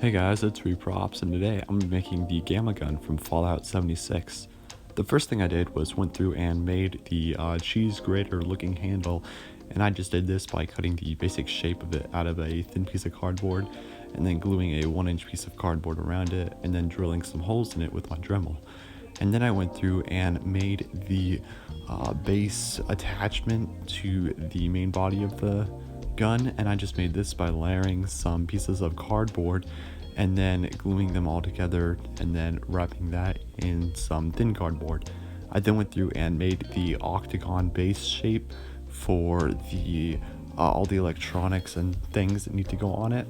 Hey guys, it's Reprops, and today I'm gonna be making the Gamma Gun from Fallout 76. The first thing I did was went through and made the cheese grater looking handle, and I just did this by cutting the basic shape of it out of a thin piece of cardboard, and then gluing a 1-inch piece of cardboard around it, and then drilling some holes in it with my Dremel. And then I went through and made the base attachment to the main body of the gun, and I just made this by layering some pieces of cardboard and then gluing them all together and then wrapping that in some thin cardboard. I then went through and made the octagon base shape for the all the electronics and things that need to go on it,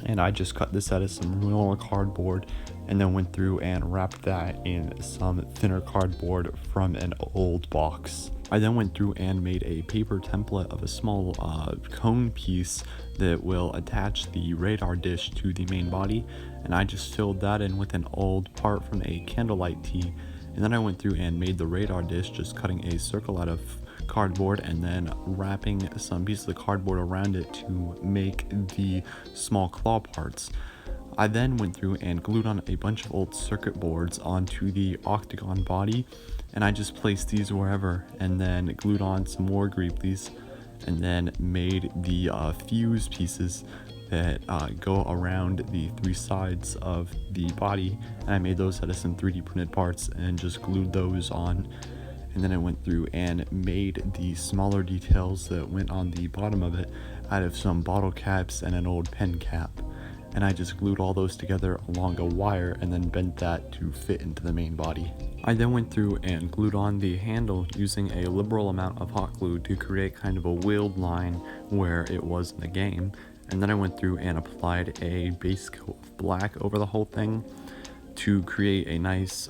and I just cut this out of some normal cardboard and then went through and wrapped that in some thinner cardboard from an old box. I then went through and made a paper template of a small cone piece that will attach the radar dish to the main body, and I just filled that in with an old part from a candlelight tea. And then I went through and made the radar dish, just cutting a circle out of cardboard and then wrapping some pieces of cardboard around it to make the small claw parts. I then went through and glued on a bunch of old circuit boards onto the octagon body, and I just placed these wherever and then glued on some more greeblies and then made the fuse pieces that go around the three sides of the body, and I made those out of some 3D printed parts and just glued those on. And then I went through and made the smaller details that went on the bottom of it out of some bottle caps and an old pen cap, and I just glued all those together along a wire and then bent that to fit into the main body. I then went through and glued on the handle using a liberal amount of hot glue to create kind of a wheeled line where it was in the game, and then I went through and applied a base coat of black over the whole thing to create a nice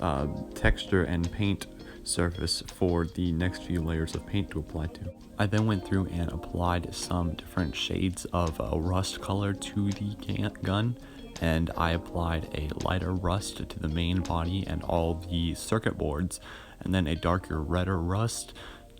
texture and paint surface for the next few layers of paint to apply to. I then went through and applied some different shades of rust color to the gun, and I applied a lighter rust to the main body and all the circuit boards, and then a darker redder rust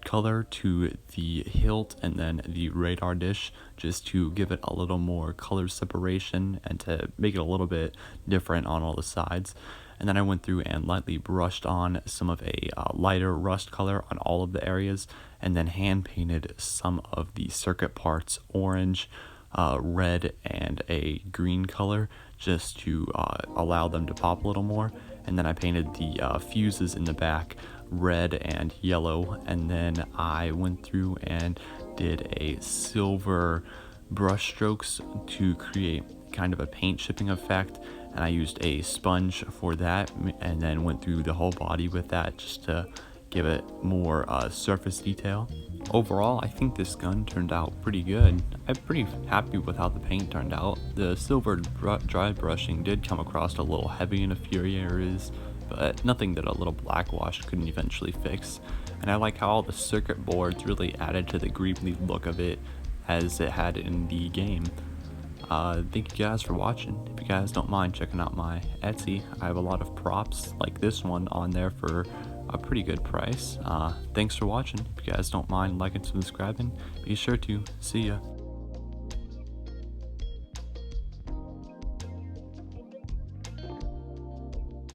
color to the hilt and then the radar dish, just to give it a little more color separation and to make it a little bit different on all the sides. And then I went through and lightly brushed on some of a lighter rust color on all of the areas, and then hand painted some of the circuit parts orange, red, and a green color, just to allow them to pop a little more. And then I painted the fuses in the back red and yellow, and then I went through and did a silver brush strokes to create kind of a paint chipping effect, and I used a sponge for that, and then went through the whole body with that just to give it more surface detail. Overall, I think this gun turned out pretty good. I'm pretty happy with how the paint turned out. The silver dry brushing did come across a little heavy in a few areas, but nothing that a little black wash couldn't eventually fix. And I like how all the circuit boards really added to the greebly look of it as it had in the game. Thank you guys for watching. If you guys don't mind checking out my Etsy, I have a lot of props like this one on there for a pretty good price. Thanks for watching. If you guys don't mind liking and subscribing, be sure to. See ya.